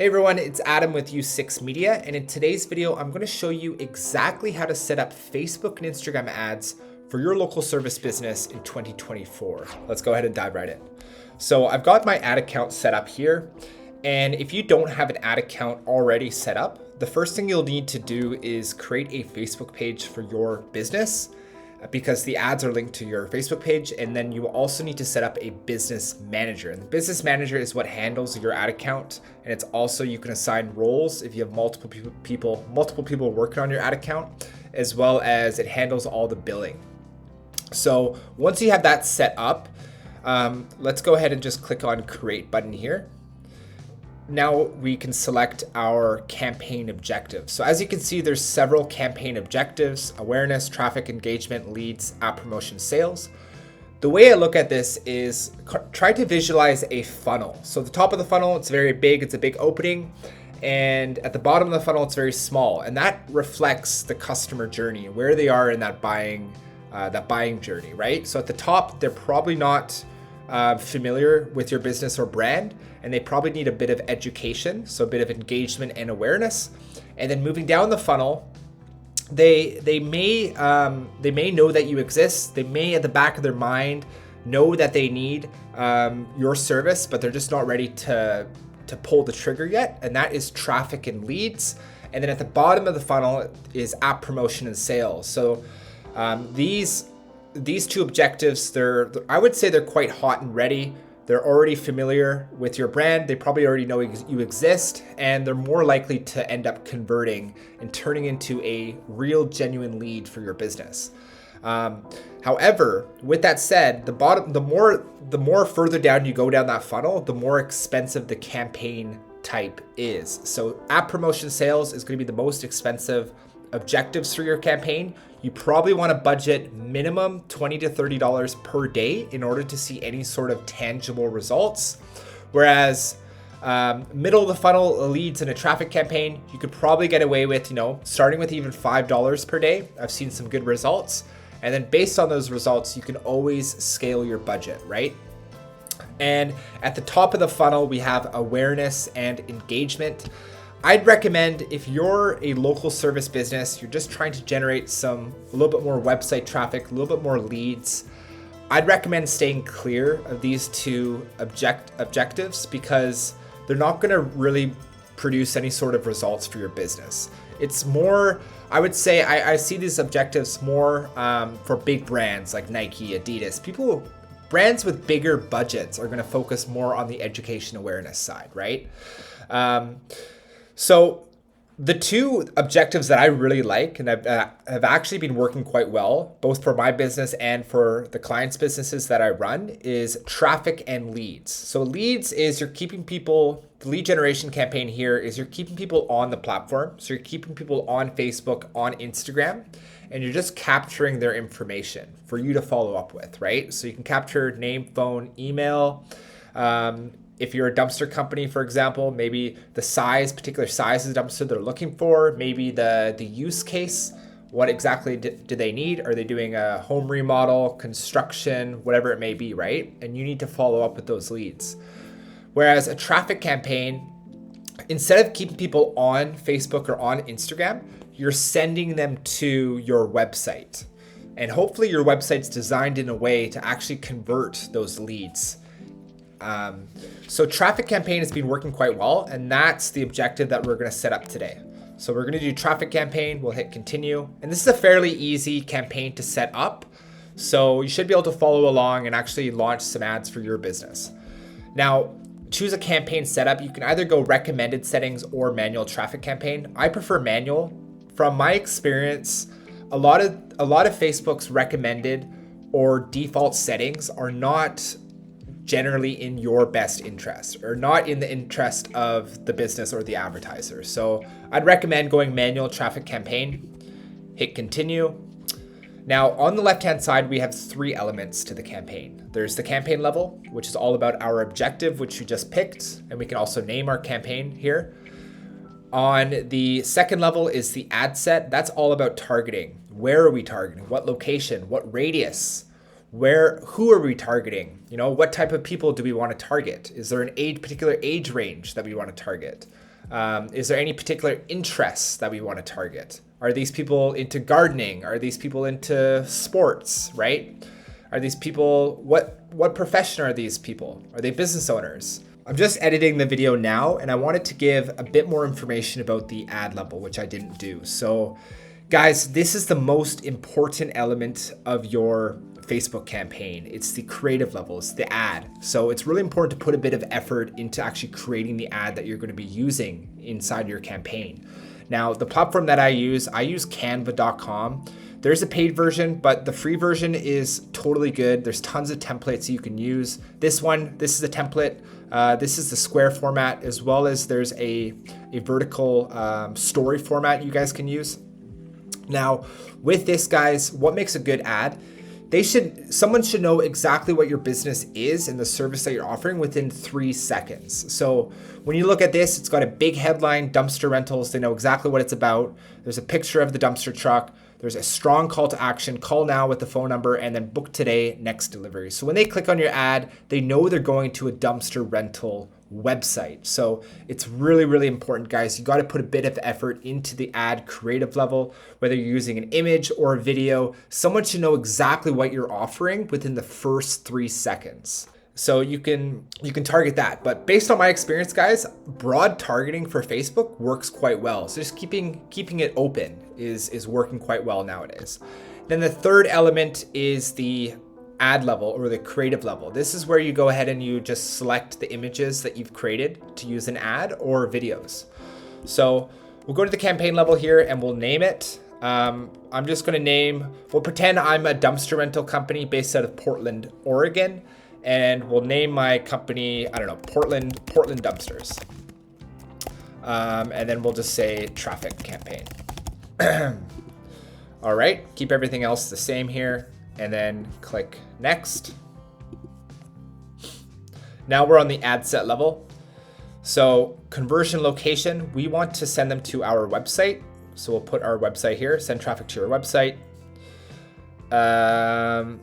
Hey everyone, it's Adam with U6 Media, and in today's video, I'm going to show you exactly how to set up Facebook and Instagram ads for your local service business in 2024. Let's go ahead and dive right in. So I've got my ad account set up here, and if you don't have an ad account already set up, the first thing you'll need to do is create a Facebook page for your business, because the ads are linked to your Facebook page. And then you also need to set up a business manager. And the business manager is what handles your ad account. And it's also, you can assign roles if you have multiple people working on your ad account, as well as it handles all the billing. So once you have that set up, let's go ahead and just click on create button here. Now we can select our campaign objectives. So as you can see, there's several campaign objectives: awareness, traffic, engagement, leads, app promotion, sales. The way I look at this is try to visualize a funnel. So the top of the funnel, it's very big, it's a big opening. And at the bottom of the funnel, it's very small. And that reflects the customer journey, where they are in that buying journey, right? So at the top, they're probably not familiar with your business or brand, and they probably need a bit of education, so a bit of engagement and awareness. And then moving down the funnel, they may know that you exist. They may, at the back of their mind, know that they need your service, but they're just not ready to pull the trigger yet. And that is traffic and leads. And then at the bottom of the funnel is app promotion and sales. So these two objectives, I would say they're quite hot and ready. They're already familiar with your brand. They probably already know you exist, and they're more likely to end up converting and turning into a real, genuine lead for your business. However, with that said, the more further down you go down that funnel, the more expensive the campaign type is. So app promotion sales is going to be the most expensive objectives for your campaign. You probably want to budget minimum $20 to $30 per day in order to see any sort of tangible results. Whereas middle of the funnel leads in a traffic campaign, you could probably get away with, starting with even $5 per day. I've seen some good results. And then based on those results, you can always scale your budget, right? And at the top of the funnel, we have awareness and engagement. I'd recommend, if you're a local service business, you're just trying to generate a little bit more website traffic, a little bit more leads, I'd recommend staying clear of these two objectives, because they're not going to really produce any sort of results for your business. It's more, I would say, I see these objectives more for big brands like Nike, Adidas. Brands with bigger budgets are going to focus more on the education awareness side, right? So the two objectives that I really like, and have actually been working quite well, both for my business and for the clients' businesses that I run, is traffic and leads. So leads is you're keeping people, the lead generation campaign here is you're keeping people on the platform. So you're keeping people on Facebook, on Instagram, and you're just capturing their information for you to follow up with, right? So you can capture name, phone, email. If you're a dumpster company, for example, maybe the particular size of the dumpster they're looking for, maybe the use case, what exactly do they need? Are they doing a home remodel, construction, whatever it may be, right? And you need to follow up with those leads. Whereas a traffic campaign, instead of keeping people on Facebook or on Instagram, you're sending them to your website. And hopefully your website's designed in a way to actually convert those leads. So traffic campaign has been working quite well, and that's the objective that we're going to set up today. So we're going to do traffic campaign. We'll hit continue. And this is a fairly easy campaign to set up. So you should be able to follow along and actually launch some ads for your business. Now, choose a campaign setup. You can either go recommended settings or manual traffic campaign. I prefer manual. From my experience, a lot of Facebook's recommended or default settings are not generally in your best interest, or not in the interest of the business or the advertiser. So I'd recommend going manual traffic campaign, hit continue. Now on the left-hand side, we have three elements to the campaign. There's the campaign level, which is all about our objective, which you just picked, and we can also name our campaign here. On the second level is the ad set. That's all about targeting. Where are we targeting? What location? What radius? Who are we targeting? What type of people do we want to target? Is there an particular age range that we want to target? Is there any particular interests that we want to target? Are these people into gardening? Are these people into sports, right? Are these people, what profession are these people? Are they business owners? I'm just editing the video now, and I wanted to give a bit more information about the ad level, which I didn't do. So guys, this is the most important element of your Facebook campaign. It's the creative level, it's the ad. So it's really important to put a bit of effort into actually creating the ad that you're going to be using inside your campaign. Now, the platform that I use canva.com. There's a paid version, but the free version is totally good. There's tons of templates you can use. This is a template. This is the square format, as well as there's a vertical story format you guys can use. Now, with this, guys, what makes a good ad? Someone should know exactly what your business is and the service that you're offering within 3 seconds. So when you look at this, it's got a big headline, dumpster rentals. They know exactly what it's about. There's a picture of the dumpster truck. There's a strong call to action, call now with the phone number, and then book today, next delivery. So when they click on your ad, they know they're going to a dumpster rental website. So it's really, really important, guys. You got to put a bit of effort into the ad creative level, whether you're using an image or a video. Someone should know exactly what you're offering within the first 3 seconds. So you can target that. But based on my experience, guys, broad targeting for Facebook works quite well. So just keeping it open is working quite well nowadays. Then the third element is the ad level or the creative level. This is where you go ahead and you just select the images that you've created to use an ad or videos. So we'll go to the campaign level here and we'll name it. I'm just going to we'll pretend I'm a dumpster rental company based out of Portland, Oregon. And we'll name my company, I don't know, Portland Dumpsters. And then we'll just say traffic campaign. All right, keep everything else the same here and then click next. Now we're on the ad set level. So conversion location, we want to send them to our website. So we'll put our website here, send traffic to your website.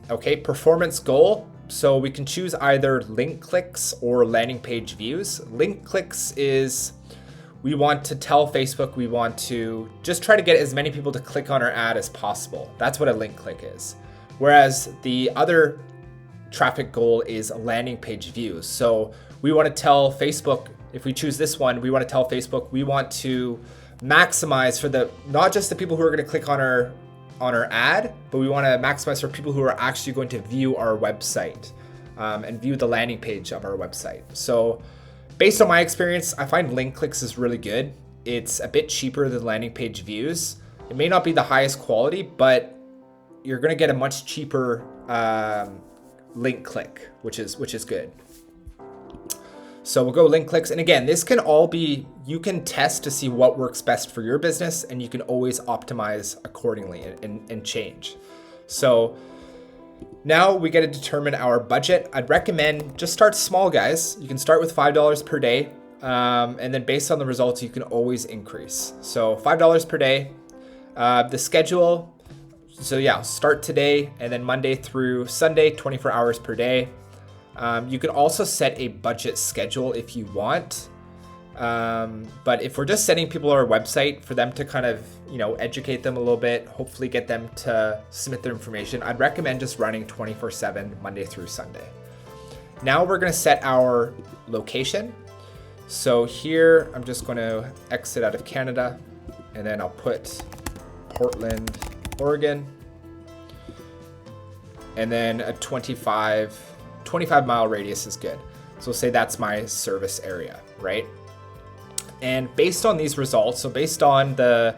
Okay, performance goal. So we can choose either link clicks or landing page views. Link clicks is we want to tell Facebook we want to just try to get as many people to click on our ad as possible. That's what a link click is. Whereas the other traffic goal is landing page views. So we want to tell Facebook, if we choose this one, we want to tell Facebook we want to maximize for not just the people who are going to click on our ad, but we want to maximize for people who are actually going to view our website and view the landing page of our website. So based on my experience, I find link clicks is really good. It's a bit cheaper than landing page views. It may not be the highest quality, but you're going to get a much cheaper link click, which is good. So we'll go link clicks. And again, this can all be, you can test to see what works best for your business, and you can always optimize accordingly and change. So now we get to determine our budget. I'd recommend just start small, guys. You can start with $5 per day. And then based on the results, you can always increase. So $5 per day. The schedule. So yeah, start today and then Monday through Sunday, 24 hours per day. You can also set a budget schedule if you want. But if we're just sending people our website for them to kind of, educate them a little bit, hopefully get them to submit their information, I'd recommend just running 24/7 Monday through Sunday. Now we're going to set our location. So here I'm just going to exit out of Canada and then I'll put Portland, Oregon, and then a 25 mile radius is good. So we'll say that's my service area, right? And based on these results, so based on the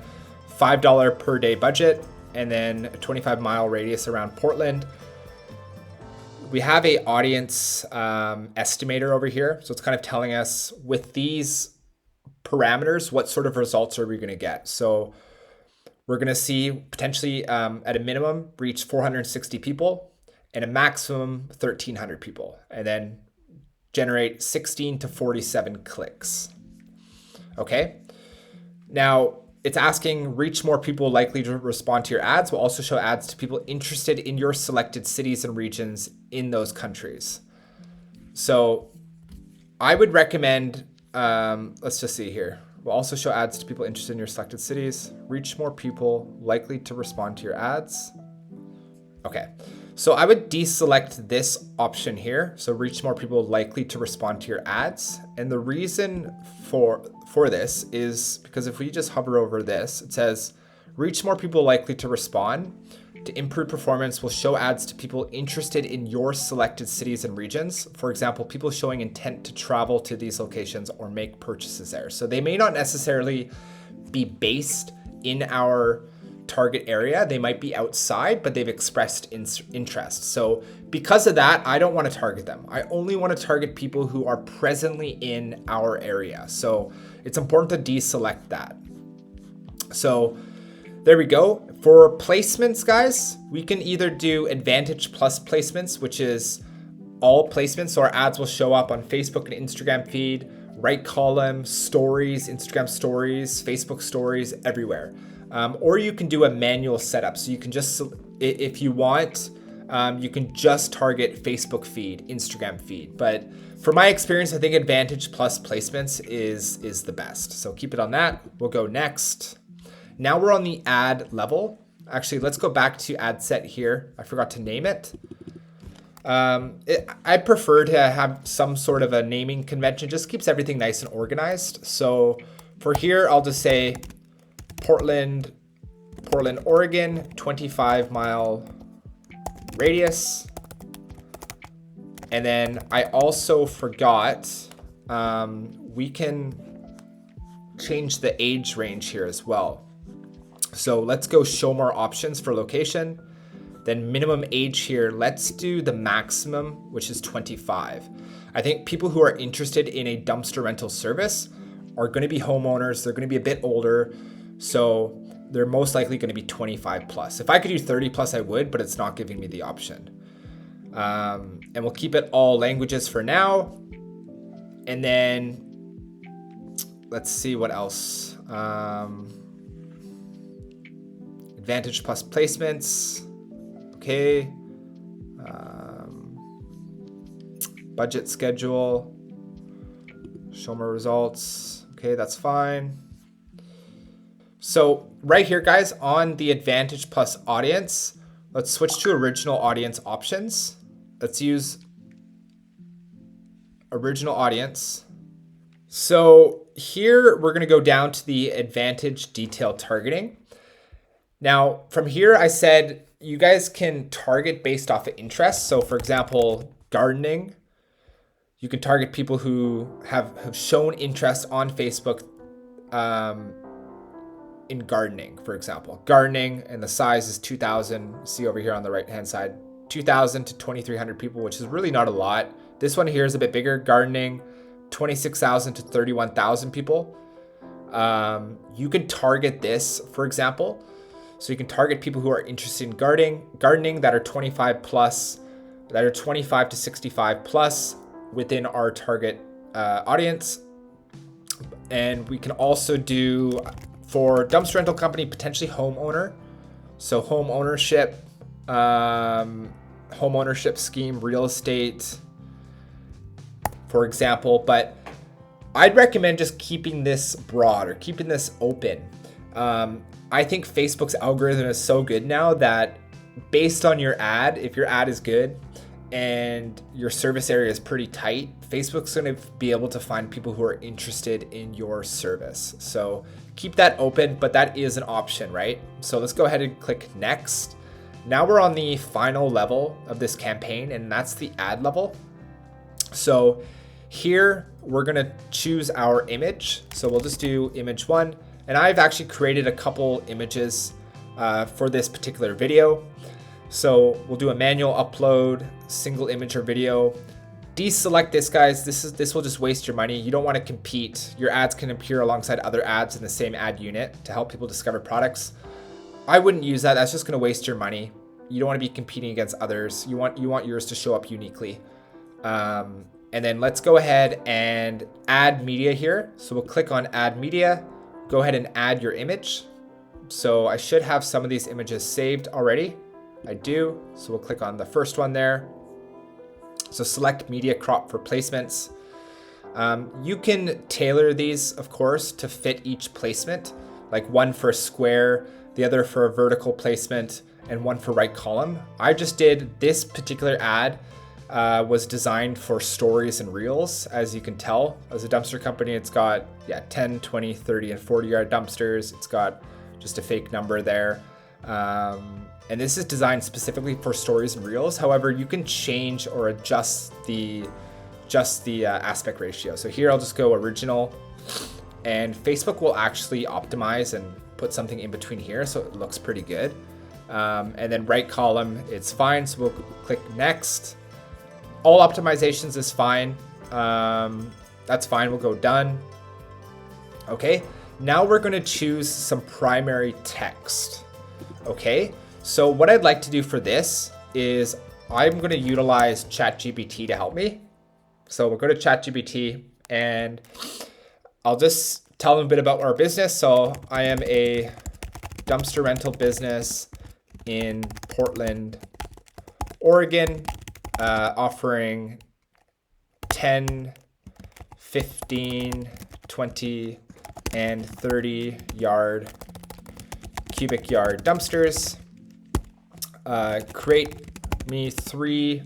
$5 per day budget and then a 25 mile radius around Portland, we have a audience estimator over here. So it's kind of telling us with these parameters, what sort of results are we going to get? So we're going to see potentially at a minimum reach 460 people and a maximum 1,300 people, and then generate 16 to 47 clicks. Okay. Now it's asking reach more people likely to respond to your ads. We'll also show ads to people interested in your selected cities and regions in those countries. So I would recommend, let's just see here. Will also show ads to people interested in your selected cities. Reach more people likely to respond to your ads. Okay, so I would deselect this option here. So reach more people likely to respond to your ads. And the reason for this is because if we just hover over this, it says reach more people likely to respond. To improve performance, will show ads to people interested in your selected cities and regions. For example, people showing intent to travel to these locations or make purchases there. So they may not necessarily be based in our target area. They might be outside, but they've expressed interest. So because of that, I don't want to target them. I only want to target people who are presently in our area. So it's important to deselect that. So there we go. For placements, guys, we can either do Advantage Plus placements, which is all placements. So our ads will show up on Facebook and Instagram feed, right column, stories, Instagram stories, Facebook stories, everywhere. Or you can do a manual setup. So you can just, if you want, you can just target Facebook feed, Instagram feed. But for my experience, I think Advantage Plus placements is the best. So keep it on that. We'll go next. Now we're on the ad level. Actually, let's go back to ad set here. I forgot to name it. I prefer to have some sort of a naming convention. Just keeps everything nice and organized. So for here, I'll just say Portland, Oregon, 25-mile radius. And then I also forgot, we can change the age range here as well. So let's go show more options for location. Then minimum age here, let's do the maximum, which is 25. I think people who are interested in a dumpster rental service are going to be homeowners. They're going to be a bit older. So they're most likely going to be 25 plus. If I could do 30 plus, I would, but it's not giving me the option. And we'll keep it all languages for now. And then let's see what else. Advantage Plus placements. Okay. Budget schedule. Show more results. Okay, that's fine. So right here, guys, on the Advantage Plus audience, let's switch to original audience options. Let's use original audience. So here we're going to go down to the Advantage detailed targeting. Now, from here, I said you guys can target based off of interest. So for example, gardening, you can target people who have shown interest on Facebook in gardening, for example. Gardening, and the size is 2,000. See over here on the right-hand side, 2,000 to 2,300 people, which is really not a lot. This one here is a bit bigger. Gardening, 26,000 to 31,000 people. You can target this, for example. So you can target people who are interested in gardening that are 25 plus, that are 25 to 65 plus within our target audience. And we can also do, for dumpster rental company, potentially homeowner. So home ownership scheme, real estate, for example. But I'd recommend just keeping this broad or keeping this open. I think Facebook's algorithm is so good now that based on your ad, if your ad is good and your service area is pretty tight, Facebook's going to be able to find people who are interested in your service. So keep that open, but that is an option, right? So let's go ahead and click next. Now we're on the final level of this campaign, and that's the ad level. So here we're going to choose our image. So we'll just do image 1. And I've actually created a couple images for this particular video. So we'll do a manual upload, single image or video. Deselect this, guys. This will just waste your money. You don't want to compete. Your ads can appear alongside other ads in the same ad unit to help people discover products. I wouldn't use that. That's just going to waste your money. You don't want to be competing against others. You want yours to show up uniquely. And then let's go ahead and add media here. So we'll click on add media. Go ahead and add your image. So I should have some of these images saved already. I do. So we'll click on the first one there. So select media crop for placements. You can tailor these, of course, to fit each placement, like one for a square, the other for a vertical placement, and one for right column. I just did this particular ad was designed for stories and reels. As you can tell, as a dumpster company, it's got 10, 20, 30, and 40 yard dumpsters. It's got just a fake number there. And this is designed specifically for stories and reels. However, you can change or adjust the aspect ratio. So here I'll just go original, and Facebook will actually optimize and put something in between here, so it looks pretty good. And then right column, it's fine. So we'll click next. All optimizations is fine. That's fine. We'll go done. Okay. Now we're going to choose some primary text. Okay. So what I'd like to do for this is I'm going to utilize ChatGPT to help me. So we'll go to ChatGPT and I'll just tell them a bit about our business. So I am a dumpster rental business in Portland, Oregon, offering 10, 15, 20, and 30 cubic yard dumpsters. Create me 3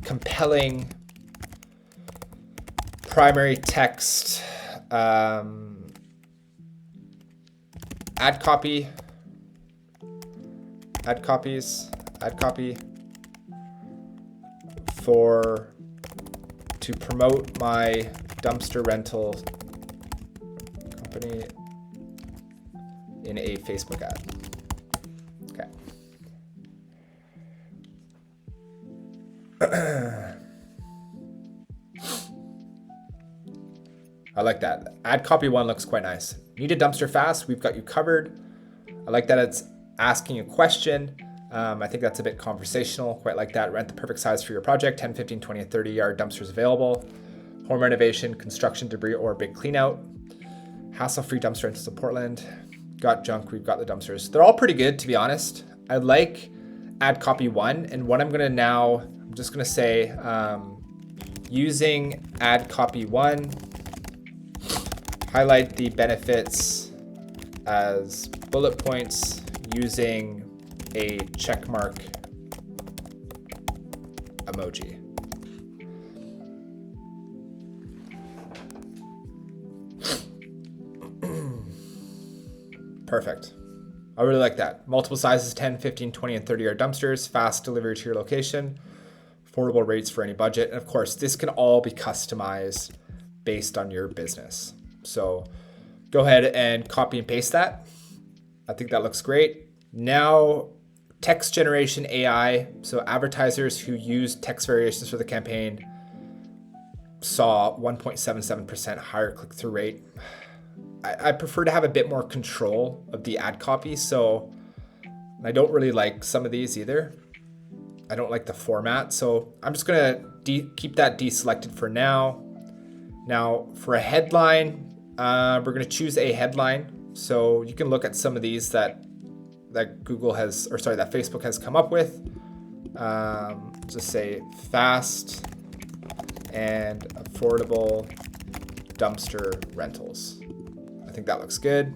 compelling primary text ad copy to promote my dumpster rental company in a Facebook ad. Okay. I like that. Ad copy 1 looks quite nice. Need a dumpster fast? We've got you covered. I like that it's asking a question. I think that's a bit conversational. Quite like that. Rent the perfect size for your project. 10, 15, 20, and 30 yard dumpsters available. Home renovation, construction debris, or big clean out. Hassle-free dumpster rentals in Portland. Got junk. We've got the dumpsters. They're all pretty good, to be honest. I like ad copy 1. And what I'm going to now, I'm just going to say, using ad copy 1, highlight the benefits as bullet points using a check mark emoji. Perfect. I really like that. Multiple sizes, 10, 15, 20, and 30 yard dumpsters, fast delivery to your location, affordable rates for any budget. And of course, this can all be customized based on your business. So go ahead and copy and paste that. I think that looks great. Now, text generation AI. So advertisers who used text variations for the campaign saw 1.77% higher click-through rate. I prefer to have a bit more control of the ad copy. So I don't really like some of these either. I don't like the format. So I'm just going to keep that deselected for now. Now for a headline, we're going to choose a headline. So you can look at some of these that Facebook has come up with. Just say fast and affordable dumpster rentals. I think that looks good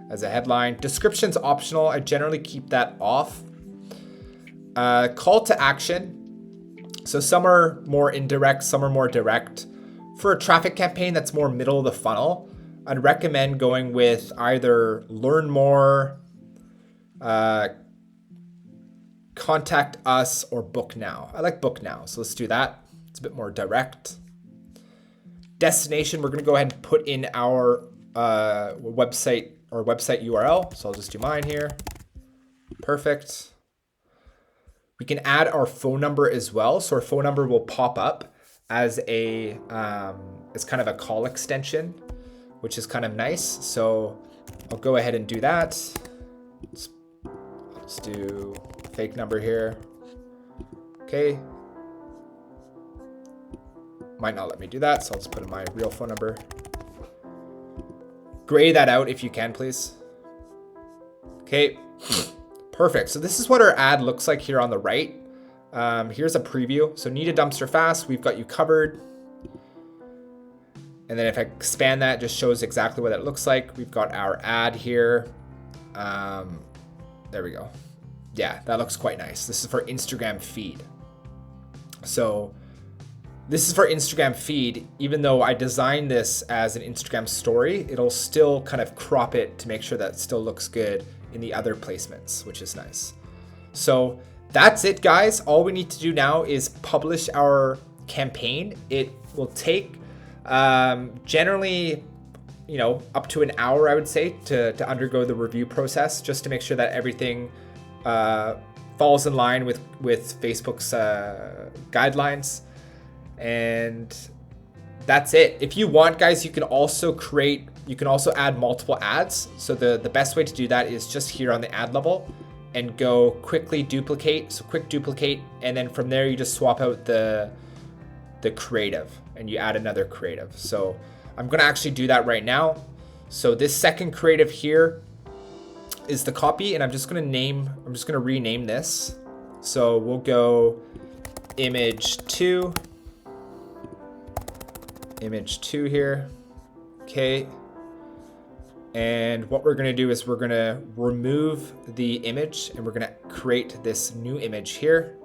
as a headline. Description's optional. I generally keep that off. Call to action. So some are more indirect, some are more direct. For a traffic campaign that's more middle of the funnel, I'd recommend going with either learn more, contact us, or book now. I like book now, so let's do that. It's a bit more direct. Destination, we're going to go ahead and put in our website URL. So I'll just do mine here. Perfect. We can add our phone number as well. So our phone number will pop up as as kind of a call extension, which is kind of nice. So I'll go ahead and do that. Let's do fake number here. Okay. Might not let me do that, so I'll just put in my real phone number. Gray that out if you can, please. Okay, perfect. So this is what our ad looks like here on the right. Here's a preview. So need a dumpster fast. We've got you covered. And then if I expand that, it just shows exactly what it looks like. We've got our ad here. There we go. Yeah, that looks quite nice. This is for Instagram feed. So this is for Instagram feed. Even though I designed this as an Instagram story, it'll still kind of crop it to make sure that it still looks good in the other placements, which is nice. So that's it, guys. All we need to do now is publish our campaign. It will take generally, you know, up to an hour, I would say, to undergo the review process, just to make sure that everything falls in line with Facebook's guidelines. And that's it. If you want, guys, you can also add multiple ads. So the best way to do that is just here on the ad level and go quickly duplicate. So quick duplicate, and then from there you just swap out the creative and you add another creative. So I'm gonna actually do that right now. So this second creative here is the copy, and I'm just gonna rename this. So we'll go image 2 here. Okay. And what we're gonna do is we're gonna remove the image and we're gonna create this new image here.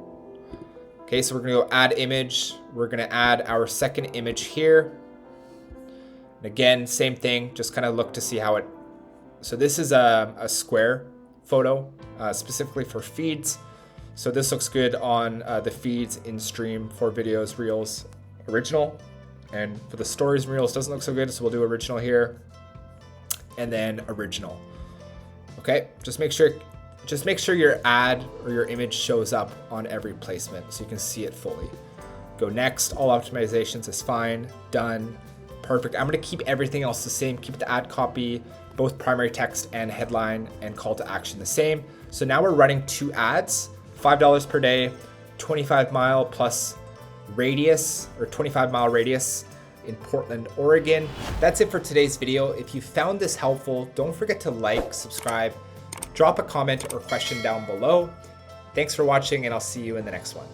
Okay, so we're gonna go add image. We're gonna add our second image here. And again, same thing, just kind of look to see how it, so this is a square photo, specifically for feeds. So this looks good on the feeds, in stream, for videos, reels, original. And for the stories and reels, doesn't look so good, so we'll do original here. And then original. Okay, just make sure your ad or your image shows up on every placement so you can see it fully. Go next. All optimizations is fine. Done. Perfect. I'm going to keep everything else the same. Keep the ad copy, both primary text and headline, and call to action the same. So now we're running 2 ads, $5 per day, 25-mile plus radius, or 25-mile radius in Portland, Oregon. That's it for today's video. If you found this helpful, don't forget to like, subscribe, drop a comment or question down below. Thanks for watching, and I'll see you in the next one.